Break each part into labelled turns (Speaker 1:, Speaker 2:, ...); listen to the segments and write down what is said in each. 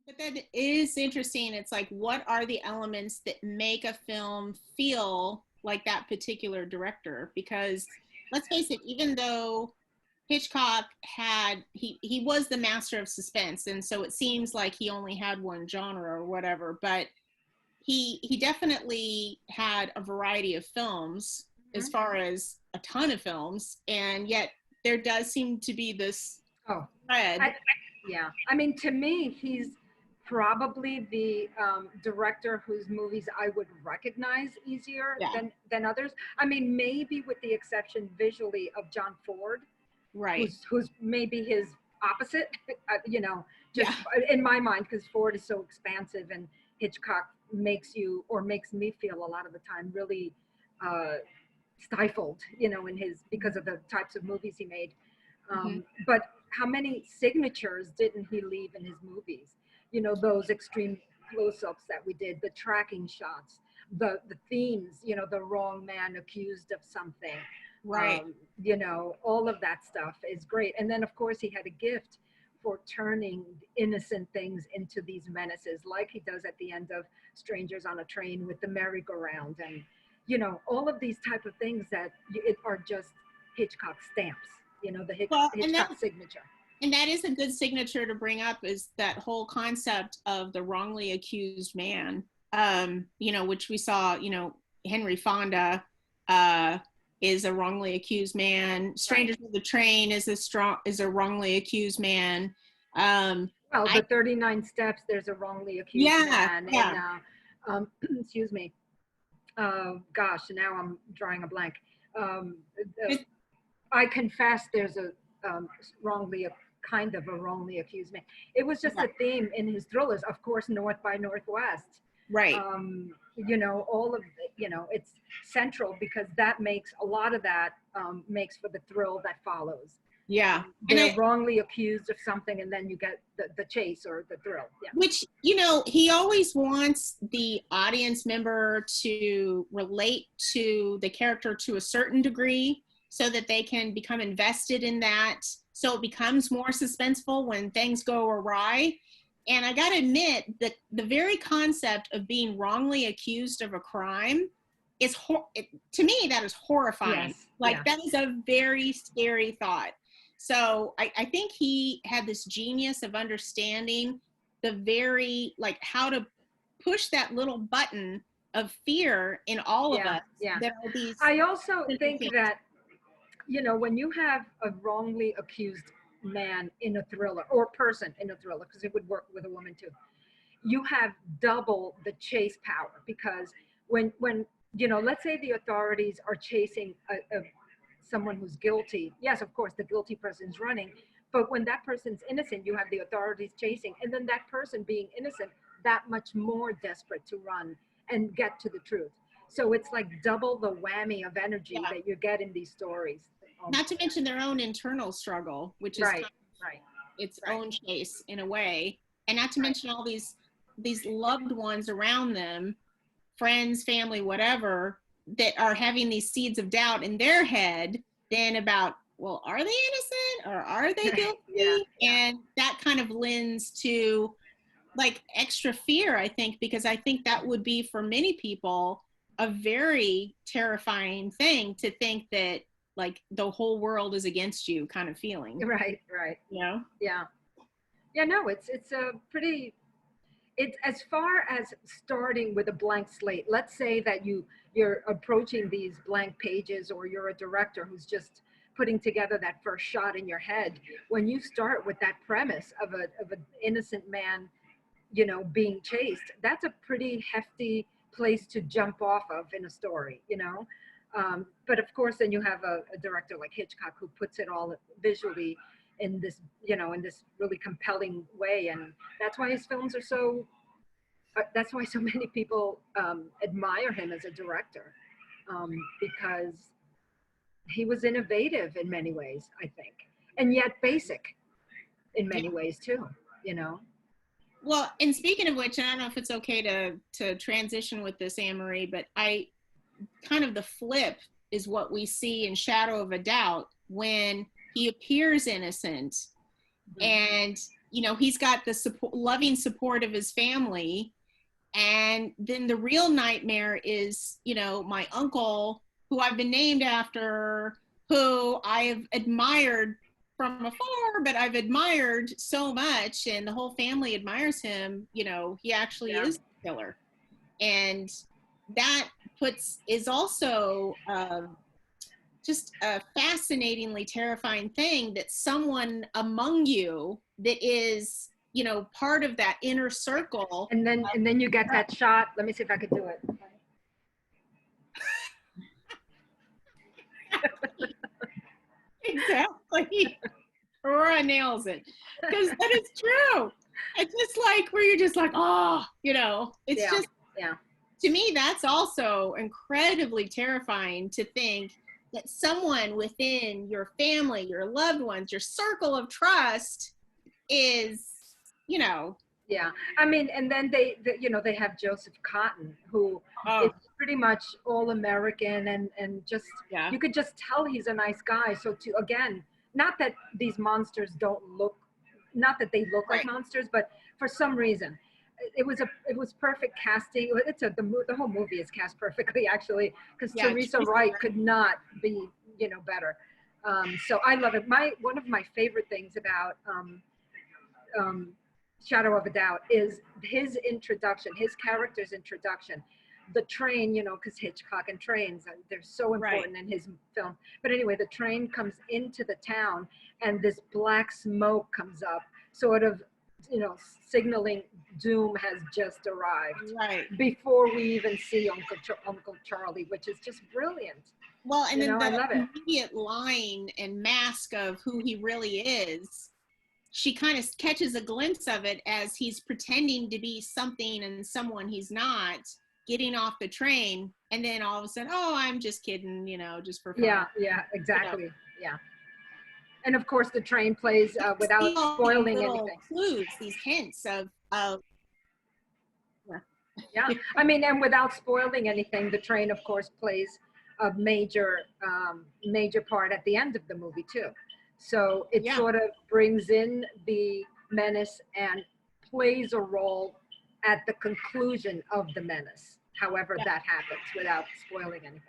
Speaker 1: But that is interesting. It's like, what are the elements that make a film feel like that particular director? Because let's face it, even though Hitchcock he was the master of suspense, and so it seems like he only had one genre or whatever, but he definitely had a variety of films, as far as a ton of films, and yet there does seem to be this thread.
Speaker 2: Yeah. I mean, to me, he's probably the director whose movies I would recognize easier
Speaker 1: Yeah.
Speaker 2: than others. I mean, maybe with the exception visually of John Ford,
Speaker 1: Right.
Speaker 2: who's maybe his opposite, just
Speaker 1: Yeah.
Speaker 2: in my mind, because Ford is so expansive and Hitchcock makes me feel a lot of the time really uh, stifled, in his, because of the types of movies he made. But how many signatures didn't he leave in his movies? Those extreme close-ups that we did, the tracking shots, the themes, the wrong man accused of something.
Speaker 1: Right.
Speaker 2: All of that stuff is great. And then, of course, he had a gift for turning innocent things into these menaces, like he does at the end of Strangers on a Train with the merry-go-round, and all of these type of things that are just Hitchcock stamps. The
Speaker 1: Well,
Speaker 2: Hitchcock signature.
Speaker 1: And that is a good signature to bring up, is that whole concept of the wrongly accused man, which we saw, Henry Fonda is a wrongly accused man. Strangers on the Train is a wrongly accused man.
Speaker 2: Well, the 39 Steps, there's a wrongly accused man.
Speaker 1: Yeah.
Speaker 2: And, excuse me. Gosh, now I'm drawing a blank. I Confess, there's a kind of a wrongly accused man. It was just a theme in his thrillers, of course, North by Northwest.
Speaker 1: Right.
Speaker 2: All of it's central, because that makes a lot of that makes for the thrill that follows.
Speaker 1: Yeah.
Speaker 2: They're wrongly accused of something, and then you get the chase or the thrill. Yeah.
Speaker 1: Which, he always wants the audience member to relate to the character to a certain degree, so that they can become invested in that, so it becomes more suspenseful when things go awry. And I got to admit that the very concept of being wrongly accused of a crime is, to me, that is horrifying.
Speaker 2: Yes.
Speaker 1: That is a very scary thought. So I think he had this genius of understanding the very, how to push that little button of fear in all of us.
Speaker 2: Yeah.
Speaker 1: There are these.
Speaker 2: I also think that, when you have a wrongly accused man in a thriller, or person in a thriller, because it would work with a woman too, you have double the chase power, because when let's say the authorities are chasing someone who's guilty. Yes, of course, the guilty person's running, but when that person's innocent, you have the authorities chasing, and then that person being innocent, that much more desperate to run and get to the truth. So it's like double the whammy of energy that you get in these stories.
Speaker 1: Not to mention their own internal struggle, which is its own chase in a way, and not to mention all these loved ones around them, friends, family, whatever, that are having these seeds of doubt in their head then about, well, are they innocent or are they guilty? And that kind of lends to extra fear, I think, because I think that would be, for many people, a very terrifying thing to think that the whole world is against you kind of feeling.
Speaker 2: Right.
Speaker 1: Yeah.
Speaker 2: No, it's a pretty, it's, as far as starting with a blank slate, let's say that you're approaching these blank pages, or you're a director who's just putting together that first shot in your head. When you start with that premise of an innocent man, being chased, that's a pretty hefty place to jump off of in a story, but of course, then you have a director like Hitchcock, who puts it all visually in this, in this really compelling way. And that's why his films are so, that's why so many people admire him as a director, because he was innovative in many ways, I think, and yet basic in many ways too,
Speaker 1: Well, and speaking of which, and I don't know if it's okay to transition with this, Annmarie, but kind of the flip is what we see in Shadow of a Doubt, when he appears innocent and you know, he's got the support, loving support of his family. And then the real nightmare is, you know, my uncle, who I've been named after, who I've admired from afar, but I've admired so much, and the whole family admires him. You know, he actually is a killer. And that is also just a fascinatingly terrifying thing, that someone among you that is, you know, part of that inner circle.
Speaker 2: And then you get that shot. Let me see if I could do it.
Speaker 1: Exactly. Aurora nails it, because that is true. It's just like where you're just like, oh, you know, it's just, to me, that's also incredibly terrifying, to think that someone within your family, your loved ones, your circle of trust is, you know.
Speaker 2: Yeah, I mean, and then you know, they have Joseph Cotton, who is pretty much all American, and just, you could just tell he's a nice guy. So to, again, not that these monsters don't look, not that they look like monsters, but for some reason, it was perfect casting. The whole movie is cast perfectly, actually, because Teresa Wright could not be, you know, better. So I love it. One of my favorite things about Shadow of a Doubt is his introduction, his character's introduction. The train, you know, because Hitchcock and trains, they're so important in his film. But anyway, the train comes into the town, and this black smoke comes up, sort of, you know, signaling doom has just arrived.
Speaker 1: Right.
Speaker 2: Before we even see Uncle Charlie, which is just brilliant.
Speaker 1: Well, and then the immediate line and mask of who he really is, she kind of catches a glimpse of it as he's pretending to be something and someone he's not, getting off the train, and then all of a sudden, oh, I'm just kidding, you know, just for fun.
Speaker 2: Yeah, exactly. You know. Yeah. And of course, the train plays without spoiling anything.
Speaker 1: Clues, these hints of
Speaker 2: yeah. I mean, and without spoiling anything, the train, of course, plays a major part at the end of the movie too. So it sort of brings in the menace and plays a role at the conclusion of the menace, however that happens, without spoiling anything.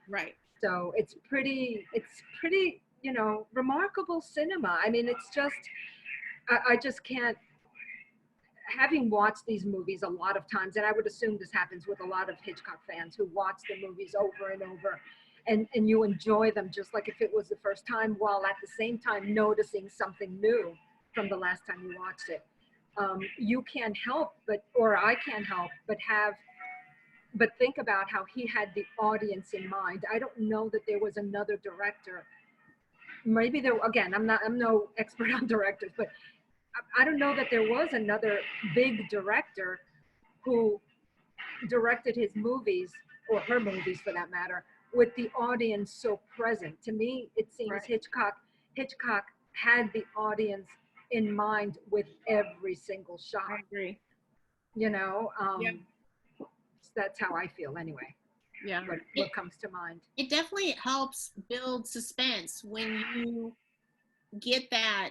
Speaker 1: Right.
Speaker 2: So it's pretty, you know, remarkable cinema. I mean, it's just, I just can't, having watched these movies a lot of times, and I would assume this happens with a lot of Hitchcock fans who watch the movies over and over, and you enjoy them just like if it was the first time, while at the same time noticing something new from the last time you watched it. You can't help or I can't help but think about how he had the audience in mind. I don't know that there was another director. Maybe there, again, I'm no expert on directors, but I don't know that there was another big director who directed his movies, or her movies for that matter, with the audience so present. To me, it seems Hitchcock had the audience in mind with every single shot.
Speaker 1: I agree.
Speaker 2: You know, that's how I feel anyway.
Speaker 1: Yeah.
Speaker 2: What comes to mind.
Speaker 1: It definitely helps build suspense when you get that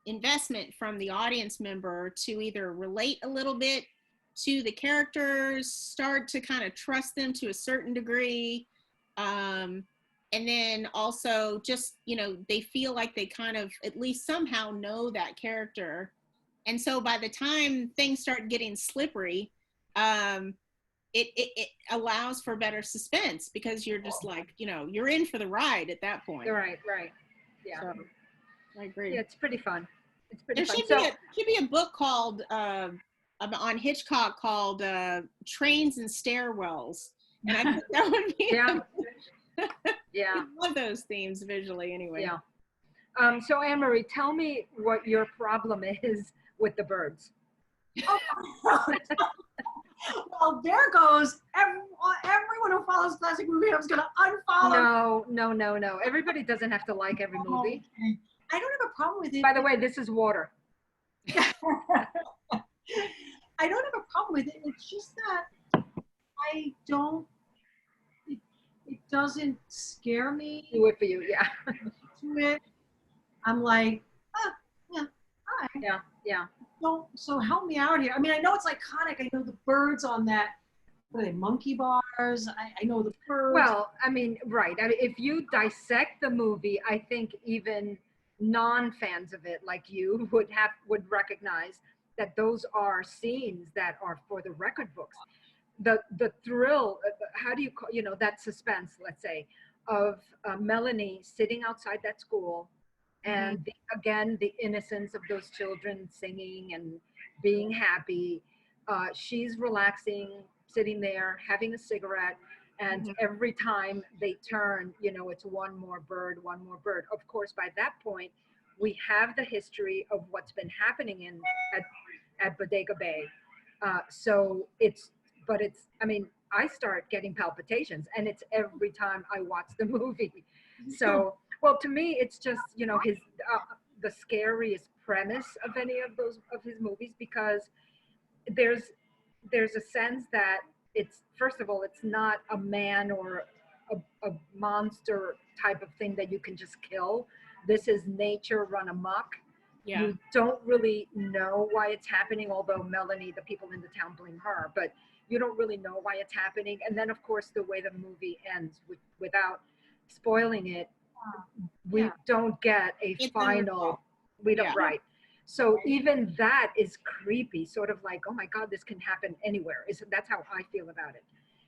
Speaker 1: investment from the audience member to either relate a little bit to the characters, start to kind of trust them to a certain degree, and then also just, you know, they feel like they kind of at least somehow know that character. And so by the time things start getting slippery, it allows for better suspense, because you're just like, you know, you're in for the ride at that point.
Speaker 2: Right. Yeah. So,
Speaker 1: I agree.
Speaker 2: Yeah, it's pretty fun.
Speaker 1: There should be a book called on Hitchcock called Trains and Stairwells, and I think that would be
Speaker 2: yeah.
Speaker 1: I love those themes visually anyway.
Speaker 2: Yeah. So Annmarie, tell me what your problem is with the birds.
Speaker 3: Well, there goes everyone who follows classic movie. I was going to unfollow.
Speaker 2: No. Everybody doesn't have to like every movie.
Speaker 3: Okay. I don't have a problem with it.
Speaker 2: By the way, this is water.
Speaker 3: I don't have a problem with it. It's just that I don't. It doesn't scare me.
Speaker 2: Do it for you, yeah.
Speaker 3: To it, I'm like, yeah, all right.
Speaker 2: Yeah.
Speaker 3: So help me out here. I mean, I know it's iconic. I know the birds on that. What are they, monkey bars? I know the birds.
Speaker 2: Well, I mean, right. I mean, if you dissect the movie, I think even non-fans of it like you would recognize that those are scenes that are for the record books. The thrill, how do you call, that suspense, let's say, of Melanie sitting outside that school, and again, the innocence of those children singing and being happy. She's relaxing, sitting there, having a cigarette, and every time they turn, it's one more bird, one more bird. Of course, by that point, we have the history of what's been happening at Bodega Bay. So I mean, I start getting palpitations, and it's every time I watch the movie. So, well, to me, it's just, his the scariest premise of any of his movies, because there's a sense that it's, first of all, it's not a man or a monster type of thing that you can just kill. This is nature run amok.
Speaker 1: Yeah.
Speaker 2: You don't really know why it's happening, although Melanie, the people in the town blame her, but you don't really know why it's happening. And then, of course, the way the movie ends, without spoiling it, we don't get a final, we don't, right. So even that is creepy, sort of like, oh my God, this can happen anywhere. That's how I feel about it.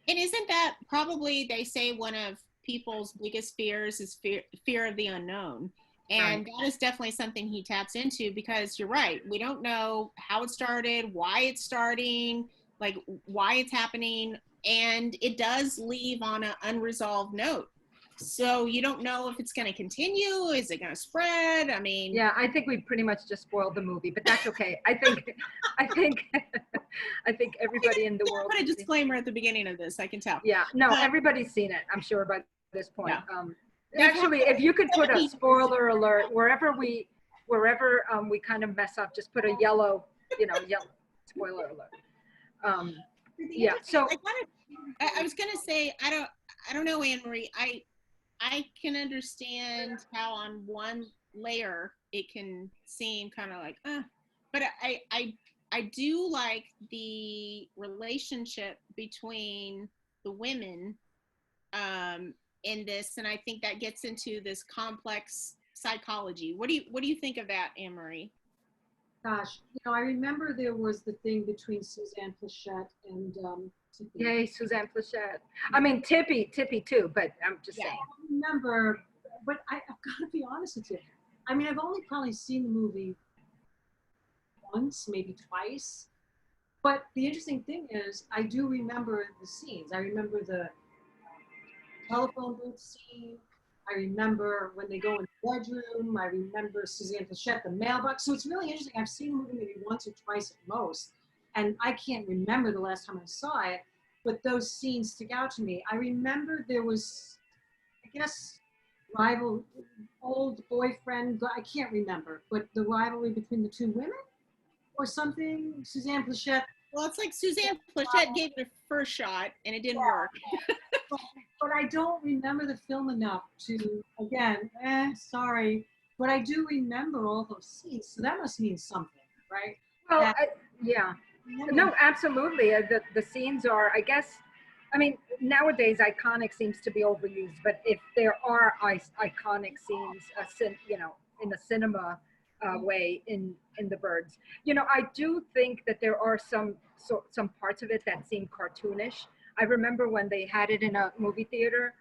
Speaker 1: And isn't that probably, they say, one of people's biggest fears is fear of the unknown. And that is definitely something he taps into, because you're right. We don't know how it started, why it's starting, like why it's happening. And it does leave on an unresolved note. So you don't know if it's going to continue. Is it going to spread? I mean,
Speaker 2: yeah, I think we pretty much just spoiled the movie, but that's okay. I think everybody in the world.
Speaker 1: Put a disclaimer at the beginning of this. I can tell.
Speaker 2: Yeah, no, everybody's seen it, I'm sure, by this point. Yeah. Actually, if you could put a spoiler alert wherever we kind of mess up, just put a yellow spoiler alert. Yeah. So
Speaker 1: I was going to say, I don't know, Annmarie. I can understand how on one layer it can seem kind of like, but I do like the relationship between the women in this, and I think that gets into this complex psychology. What do you think of that, Annmarie?
Speaker 3: Gosh, I remember there was the thing between Suzanne Pleshette and Tippy.
Speaker 2: Yay, Suzanne Pleshette. I mean, Tippy too, but I'm just saying.
Speaker 3: I remember, but I've got to be honest with you. I mean, I've only probably seen the movie once, maybe twice. But the interesting thing is, I do remember the scenes. I remember the telephone booth scene. I remember when they go in the bedroom. I remember Suzanne Pleshette, the mailbox. So it's really interesting. I've seen the movie maybe once or twice at most, and I can't remember the last time I saw it, but those scenes stick out to me. I remember there was, I guess, old boyfriend, I can't remember, but the rivalry between the two women or something. Suzanne Pleshette.
Speaker 1: Well, it's like Suzanne Pleshette gave it a first shot and it didn't work.
Speaker 3: But I don't remember the film enough to, again, sorry, but I do remember all those scenes, so that must mean something, right?
Speaker 2: Well, yeah. No, absolutely. The scenes are, I guess, I mean, nowadays iconic seems to be overused, but if there are iconic scenes, in the cinema way in the Birds, I do think that there are some parts of it that seem cartoonish. I remember when they had it in a movie theater,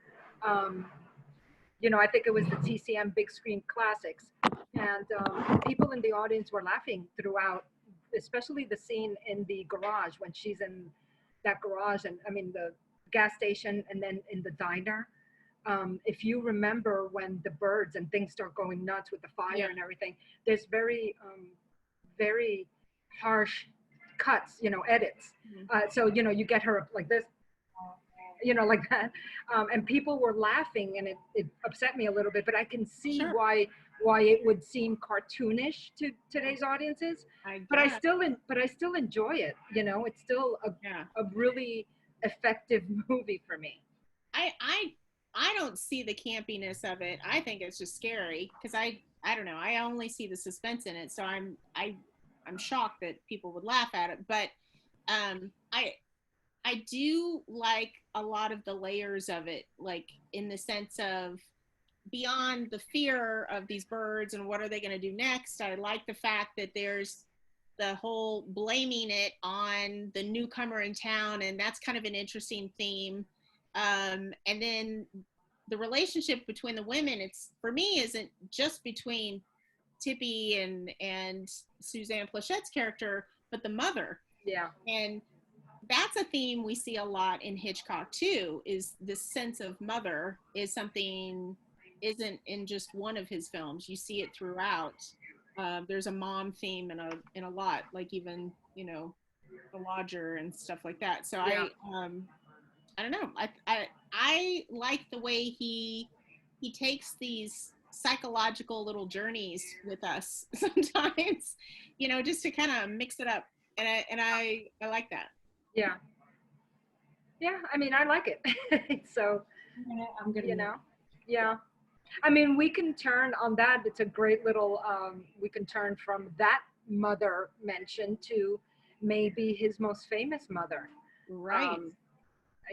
Speaker 2: I think it was the TCM Big Screen Classics, and people in the audience were laughing throughout, especially the scene in the garage when she's in that garage, and I mean the gas station, and then in the diner. If you remember when the birds and things start going nuts with the fire and everything, there's very, very harsh cuts, edits. So, you get her like this, like that. And people were laughing, and it upset me a little bit, but I can see why it would seem cartoonish to today's audiences. But I still enjoy it. It's still a really effective movie for me.
Speaker 1: I don't see the campiness of it. I think it's just scary because I don't know. I only see the suspense in it, so I'm I'm shocked that people would laugh at it, but I do like a lot of the layers of it, like in the sense of beyond the fear of these birds and what are they going to do next. I like the fact that there's the whole blaming it on the newcomer in town, and that's kind of an interesting theme. And then the relationship between the women, it's for me isn't just between Tippy and Suzanne Plachette's character, but the mother.
Speaker 2: Yeah.
Speaker 1: And that's a theme we see a lot in Hitchcock too, is this sense of mother is something isn't in just one of his films. You see it throughout. There's a mom theme in a lot, like even, you know, The Lodger and stuff like that. So yeah. I don't know. I like the way he takes these psychological little journeys with us sometimes, you know, just to kind of mix it up. And I like that.
Speaker 2: Yeah. Yeah. I mean, I like it. So,
Speaker 3: I'm gonna,
Speaker 2: you know, yeah. I mean, we can turn on that. It's a great little, we can turn from that mother mention to maybe his most famous mother.
Speaker 1: Right.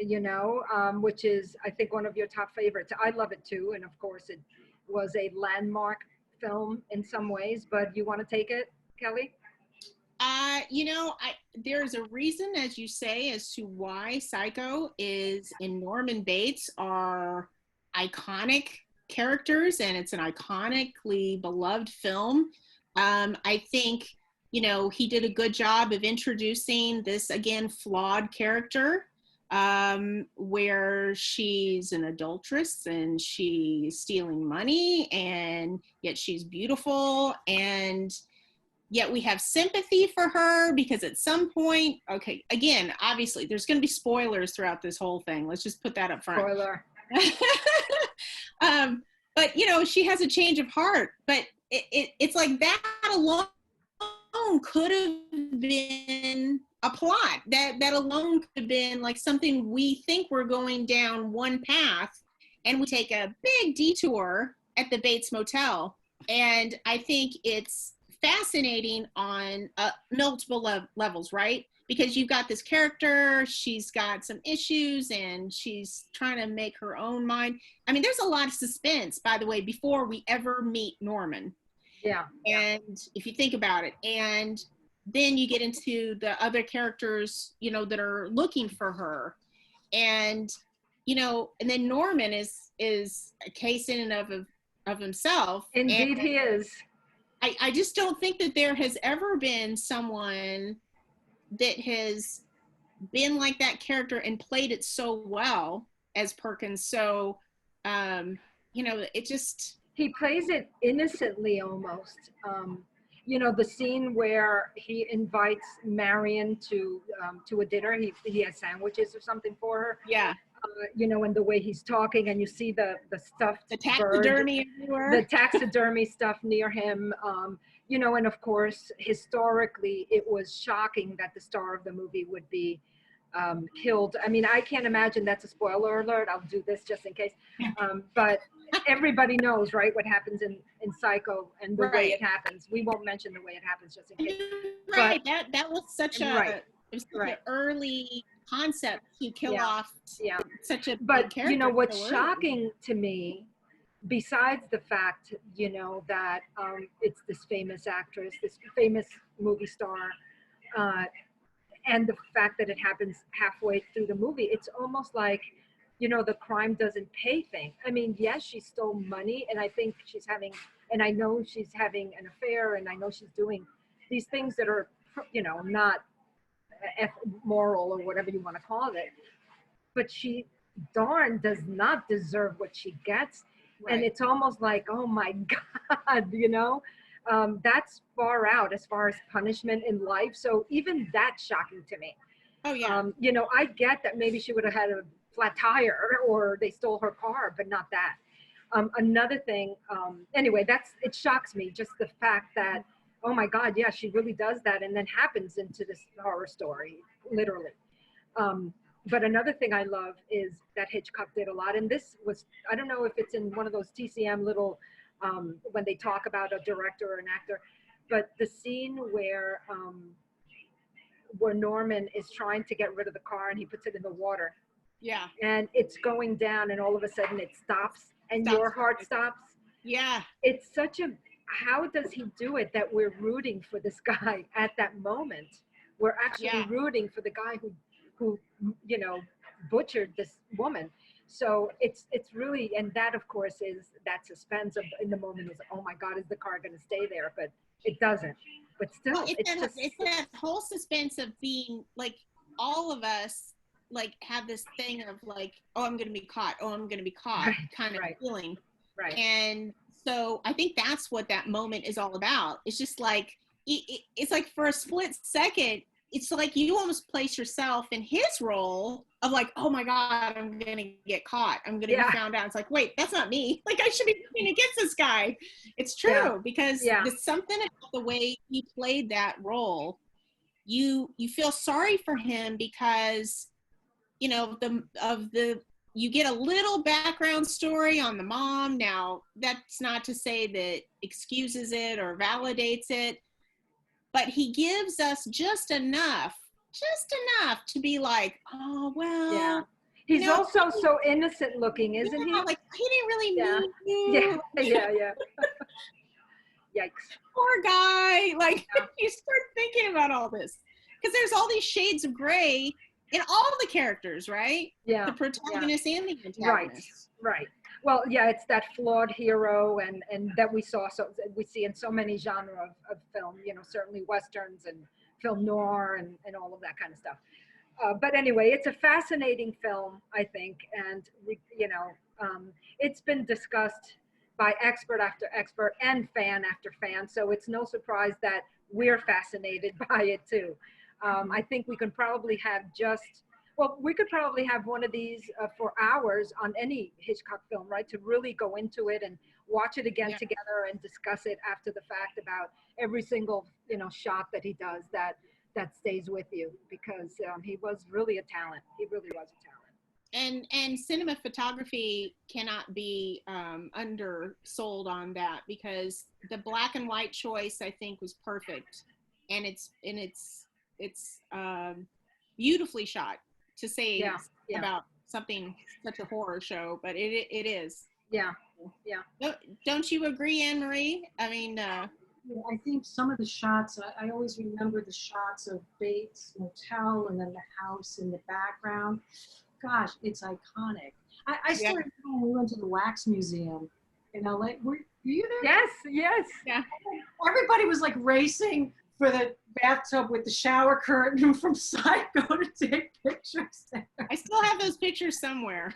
Speaker 2: You know, which is, I think, one of your top favorites. I love it too. And of course, it was a landmark film in some ways, but you want to take it, Kellee?
Speaker 1: You know, there's a reason, as you say, as to why Psycho is and Norman Bates are iconic characters, and it's an iconically beloved film. I think, you know, he did a good job of introducing this, again, flawed character, where she's an adulteress and she's stealing money, and yet she's beautiful, and yet we have sympathy for her because at some point, okay, again, obviously there's going to be spoilers throughout this whole thing. Let's just put that up front.
Speaker 2: Spoiler.
Speaker 1: But you know, she has a change of heart, but it's like that alone could have been a plot. That alone could have been like something we think we're going down one path, and we take a big detour at the Bates Motel. And I think it's fascinating on multiple levels, right? Because you've got this character, she's got some issues, and she's trying to make her own mind. I mean, there's a lot of suspense, by the way, before we ever meet Norman.
Speaker 2: Yeah.
Speaker 1: And if you think about it, and then you get into the other characters, you know, that are looking for her. And, you know, and then Norman is a case in and of himself.
Speaker 2: Indeed,
Speaker 1: and
Speaker 2: he is.
Speaker 1: I just don't think that there has ever been someone that has been like that character and played it so well as Perkins. So, you know, it just...
Speaker 2: He plays it innocently almost. You know, the scene where he invites Marion to a dinner, he has sandwiches or something for her.
Speaker 1: Yeah.
Speaker 2: You know, and the way he's talking, and you see the stuffed
Speaker 1: the taxidermy everywhere.
Speaker 2: The taxidermy stuff near him. You know, and of course, historically, it was shocking that the star of the movie would be killed. I mean, I can't imagine. That's a spoiler alert. I'll do this just in case. But everybody knows, right, what happens in Psycho and the way it happens. We won't mention the way it happens just in case.
Speaker 1: Right. But that was such a an early concept to kill off such a big character.
Speaker 2: You know, what's shocking to me, besides the fact, you know, that it's this famous actress, this famous movie star, and the fact that it happens halfway through the movie, it's almost like, you know, the crime doesn't pay thing. I mean, yes, she stole money, and I think she's having, and I know she's having an affair, and I know she's doing these things that are, you know, not moral or whatever you want to call it, but she darn does not deserve what she gets. And it's almost like, oh my God, you know, that's far out as far as punishment in life. So even that's shocking to me.
Speaker 1: Oh yeah.
Speaker 2: You know, I get that maybe she would have had a flat tire or they stole her car, but not that. Another thing, anyway, it shocks me, just the fact that, oh my God, yeah, she really does that, and then happens into this horror story, literally. But another thing I love is that Hitchcock did a lot, and this was, I don't know if it's in one of those TCM little, when they talk about a director or an actor, but the scene where Norman is trying to get rid of the car and he puts it in the water
Speaker 1: Yeah.
Speaker 2: and it's going down and all of a sudden it stops and your heart stops.
Speaker 1: Yeah.
Speaker 2: It's such a, how does he do it that we're rooting for this guy at that moment? We're actually rooting for the guy who, you know, butchered this woman. So it's really, and that of course is that suspense of in the moment is, oh my God, is the car going to stay there? But it doesn't. But still,
Speaker 1: well, it's that whole suspense of being like, all of us like have this thing of like, oh, I'm going to be caught. Oh, I'm going to be caught kind of feeling.
Speaker 2: Right.
Speaker 1: And so I think that's what that moment is all about. It's just like, it's like for a split second, it's like you almost place yourself in his role of like, oh my God, I'm going to get caught. I'm going to be found out. It's like, wait, that's not me. Like I should be working against this guy. It's true because there's something about the way he played that role. You feel sorry for him because, you know, you get a little background story on the mom. Now, that's not to say that excuses it or validates it, but he gives us just enough to be like, oh, well.
Speaker 2: Yeah. He's also so innocent looking, isn't he?
Speaker 1: Like, he didn't really mean you.
Speaker 2: Yeah. Yikes.
Speaker 1: Poor guy. Like, you start thinking about all this. Because there's all these shades of gray in all the characters, right?
Speaker 2: Yeah.
Speaker 1: The protagonist and the antagonist.
Speaker 2: Right. Well, yeah, it's that flawed hero and that we see in so many genre of film, you know, certainly Westerns and film noir and all of that kind of stuff. But anyway, it's a fascinating film, I think. And, it's been discussed by expert after expert and fan after fan. So it's no surprise that we're fascinated by it too. I think we could probably have one of these for hours on any Hitchcock film, right? To really go into it and watch it again together and discuss it after the fact about every single, shot that he does that stays with you because he was really a talent. He really was a talent.
Speaker 1: And cinema photography cannot be undersold on that because the black and white choice I think was perfect, and it's beautifully shot to say about something such a horror show, but it is.
Speaker 2: Yeah.
Speaker 1: Don't you agree, Annmarie? I mean,
Speaker 3: I think some of the shots, I always remember the shots of Bates Motel and then the house in the background. Gosh, it's iconic. I still remember when we went to the Wax Museum in LA. Were you there?
Speaker 2: Yes.
Speaker 1: Yeah.
Speaker 3: Everybody was like racing for the bathtub with the shower curtain from Psycho to take pictures there.
Speaker 1: I still have those pictures somewhere.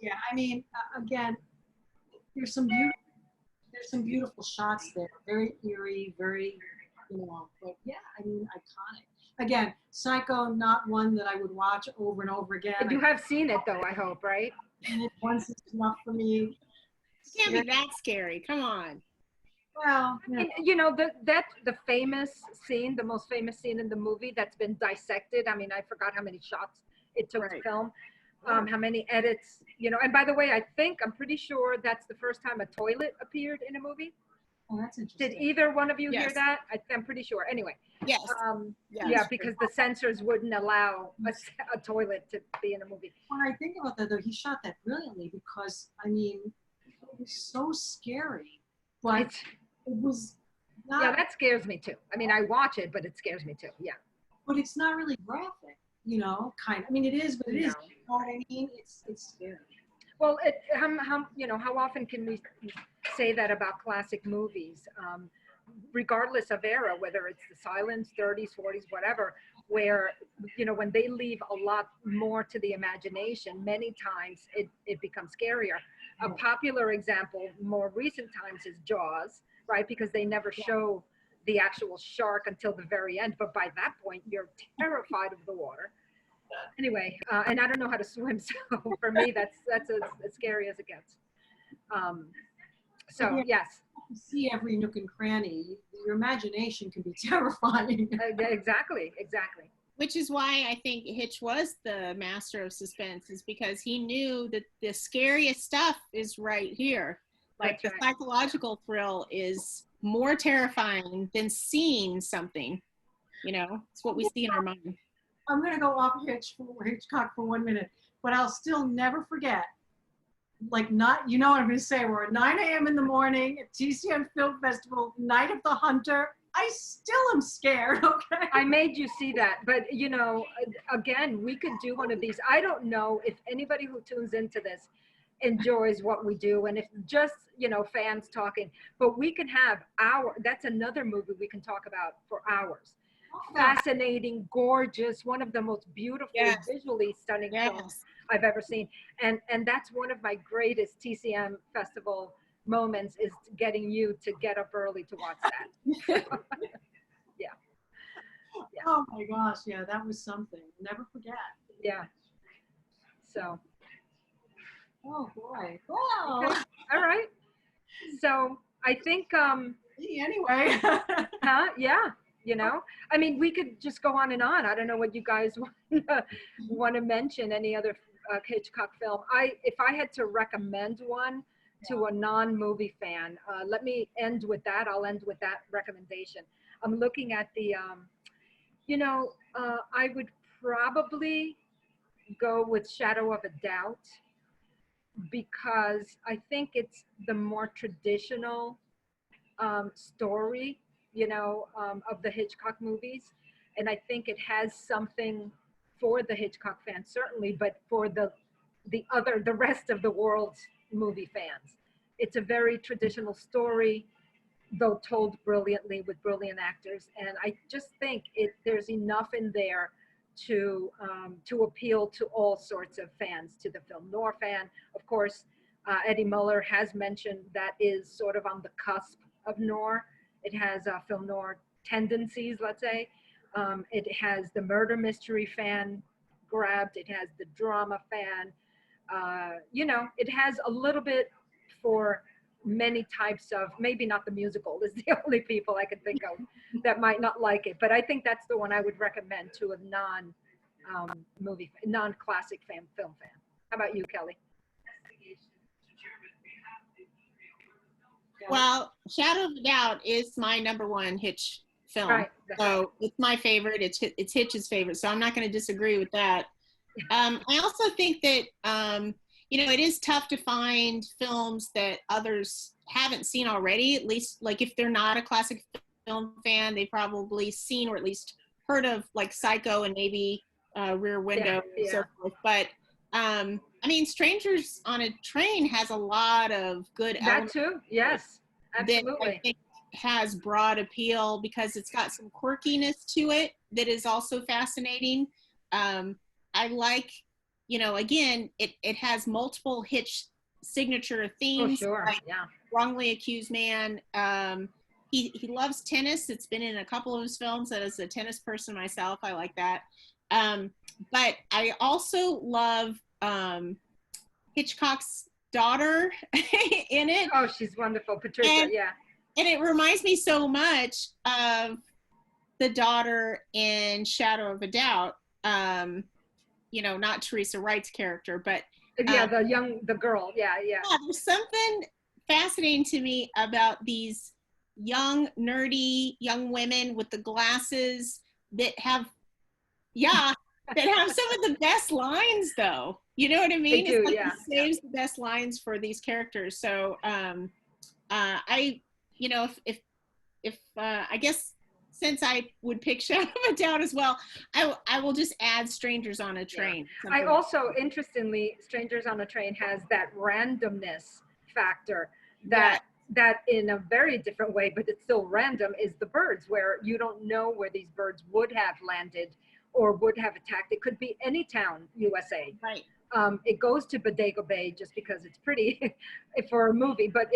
Speaker 3: Yeah. I mean, again, there's some beautiful shots there. Very eerie, very, but yeah, I mean, iconic. Again, Psycho, not one that I would watch over and over again.
Speaker 2: You have seen it though, I hope, right?
Speaker 3: And once is enough for me.
Speaker 1: It can't be that scary. Come on.
Speaker 3: Well,
Speaker 2: the famous scene, the most famous scene in the movie that's been dissected. I mean, I forgot how many shots it took to film, how many edits, and by the way, I'm pretty sure that's the first time a toilet appeared in a movie.
Speaker 3: Oh, that's interesting.
Speaker 2: Did either one of you hear that? I'm pretty sure. Anyway.
Speaker 1: Yes.
Speaker 2: Because the censors wouldn't allow a toilet to be in a movie.
Speaker 3: When I think about that, though, he shot that brilliantly because, I mean, it was so scary. But it was not...
Speaker 2: Yeah, that scares me too. I mean, I watch it, but it scares me too. Yeah.
Speaker 3: But it's not really graphic, kind of. I mean, it is, but it is. You know what I mean? It's scary.
Speaker 2: Well, how often can we say that about classic movies, regardless of era, whether it's the silence, 30s, 40s, whatever, where, when they leave a lot more to the imagination, many times it becomes scarier. A popular example, more recent times, is Jaws, right? Because they never show the actual shark until the very end. But by that point, you're terrified of the water. Anyway, and I don't know how to swim, so for me, that's as scary as it gets. Yes.
Speaker 3: You see every nook and cranny. Your imagination can be terrifying.
Speaker 2: Exactly.
Speaker 1: Which is why I think Hitch was the master of suspense, is because he knew that the scariest stuff is right here. Like the psychological thrill is more terrifying than seeing something. You know, it's what we see in our mind.
Speaker 3: I'm going to go off Hitchcock for 1 minute, but I'll still never forget. Like, not, you know what I'm going to say, we're at 9 a.m. in the morning at TCM Film Festival, Night of the Hunter. I still am scared, okay?
Speaker 2: I made you see that, but you know, again, we could do one of these. I don't know if anybody who tunes into this enjoys what we do, and if just, you know, fans talking, but we can have that's another movie we can talk about for hours. Fascinating, gorgeous, one of the most beautiful, visually stunning films I've ever seen. And that's one of my greatest TCM festival moments, is getting you to get up early to watch that. Yeah.
Speaker 3: Oh my gosh, yeah, that was something. Never forget.
Speaker 2: Yeah. So.
Speaker 3: Oh boy. Wow.
Speaker 2: Okay. All right. So I think
Speaker 3: anyway.
Speaker 2: Yeah. You know, I mean, we could just go on and on. I don't know what you guys want to mention. Any other Hitchcock film? If I had to recommend one to a non-movie fan, let me end with that. I'll end with that recommendation. I'm looking at the, you know, I would probably go with Shadow of a Doubt, because I think it's the more traditional story, you know, of the Hitchcock movies. And I think it has something for the Hitchcock fans, certainly, but for the rest of the world's movie fans. It's a very traditional story, though told brilliantly with brilliant actors. And I just think there's enough in there to appeal to all sorts of fans, to the film noir fan. Of course, Eddie Muller has mentioned that is sort of on the cusp of noir. It has film noir tendencies, let's say. It has the murder mystery fan grabbed. It has the drama fan. You know, it has a little bit for many types of, maybe not the musical is the only people I can think of that might not like it. But I think that's the one I would recommend to a non-classic film fan. How about you, Kelly?
Speaker 1: Well, Shadow of a Doubt is my #1 Hitch film.
Speaker 2: Right.
Speaker 1: So it's my favorite. It's Hitch's favorite. So I'm not going to disagree with that. I also think that, you know, it is tough to find films that others haven't seen already, at least, like, if they're not a classic film fan, they've probably seen or at least heard of, like, Psycho and maybe Rear Window and so forth. But, I mean, Strangers on a Train has a lot of good elements.
Speaker 2: That too, yes, absolutely.
Speaker 1: That I think has broad appeal because it's got some quirkiness to it that is also fascinating. I like, you know, again, it has multiple Hitch signature themes.
Speaker 2: Oh, sure,
Speaker 1: like
Speaker 2: yeah.
Speaker 1: Wrongly Accused Man. He loves tennis. It's been in a couple of his films. As a tennis person myself, I like that. But I also love Hitchcock's daughter in it.
Speaker 2: Oh, she's wonderful, Patricia, yeah.
Speaker 1: And it reminds me so much of the daughter in Shadow of a Doubt. You know, not Teresa Wright's character, but
Speaker 2: yeah, the girl, yeah.
Speaker 1: There's something fascinating to me about these young, nerdy young women with the glasses that have some of the best lines, though. You know what I mean?
Speaker 2: They do,
Speaker 1: it's like
Speaker 2: yeah.
Speaker 1: It saves the best lines for these characters. So, I, you know, if I guess, since I would pick Shadow of a Doubt as well, I will just add Strangers on a Train.
Speaker 2: Yeah. I also, interestingly, Strangers on a Train has that randomness factor that in a very different way, but it's still random, is the birds, where you don't know where these birds would have landed or would have attacked. It could be any town, USA.
Speaker 1: Right.
Speaker 2: It goes to Bodega Bay just because it's pretty for a movie, but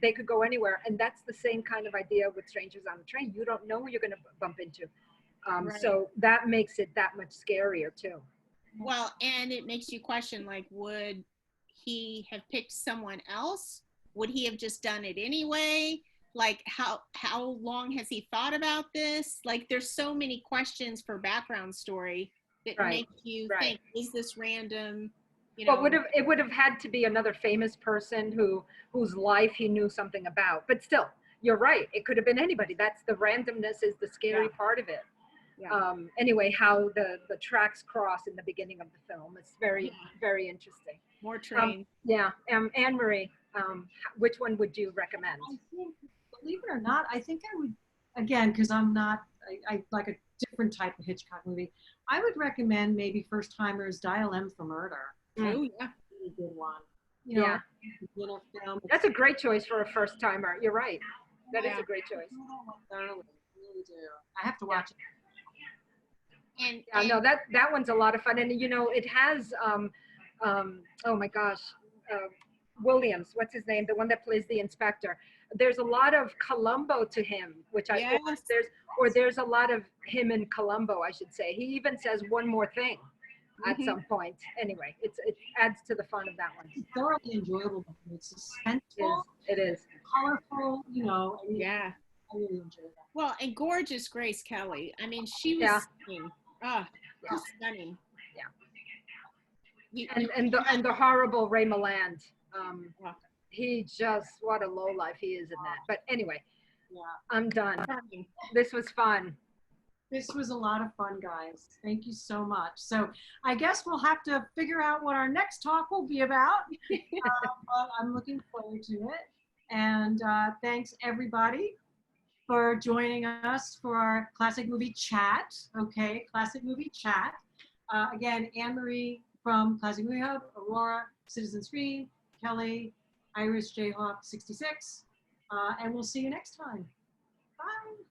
Speaker 2: they could go anywhere. And that's the same kind of idea with Strangers on a Train. You don't know who you're going to bump into.
Speaker 1: Right.
Speaker 2: So that makes it that much scarier too.
Speaker 1: Well, and it makes you question, like, would he have picked someone else? Would he have just done it anyway? Like, how long has he thought about this? Like, there's so many questions for background story that make you think, is this random? you
Speaker 2: But
Speaker 1: know.
Speaker 2: it would have had to be another famous person whose life he knew something about. But still, you're right. It could have been anybody. That's the randomness is the scary part of it.
Speaker 1: Yeah.
Speaker 2: Anyway, how the tracks cross in the beginning of the film. It's very, very interesting.
Speaker 1: More trains.
Speaker 2: Annmarie, which one would you recommend?
Speaker 3: I think, believe it or not, I think I would, again, because I'm not, I like a different type of Hitchcock movie. I would recommend maybe First Timers Dial M for Murder.
Speaker 1: Oh, yeah.
Speaker 3: Really good one. You know, little film.
Speaker 2: That's a great choice for a first timer. You're right. That is a great choice.
Speaker 3: Thoroughly, really do. I have to watch it.
Speaker 1: And
Speaker 2: no, that one's a lot of fun, and you know, it has oh my gosh, Williams, what's his name, the one that plays the inspector. There's a lot of Columbo to him, which there's a lot of him in Columbo, I should say. He even says one more thing at some point. Anyway, it adds to the fun of that one.
Speaker 3: It's thoroughly enjoyable. It's suspenseful.
Speaker 2: It is.
Speaker 3: Colorful, you know.
Speaker 1: Yeah.
Speaker 3: I really enjoy that.
Speaker 1: Well, and gorgeous Grace Kelly. I mean, she was stunning. Just stunning.
Speaker 2: Yeah. And the horrible Ray Milland. He just, what a low life he is in that. But anyway, I'm done. This was fun.
Speaker 3: This was a lot of fun, guys. Thank you so much. So I guess we'll have to figure out what our next talk will be about. But I'm looking forward to it. And thanks, everybody, for joining us for our Classic Movie Chat. Okay, Classic Movie Chat. Again, Annmarie from Classic Movie Hub, Aurora, Citizen Screen, Kellee, Iris Jayhawk 66. And we'll see you next time. Bye.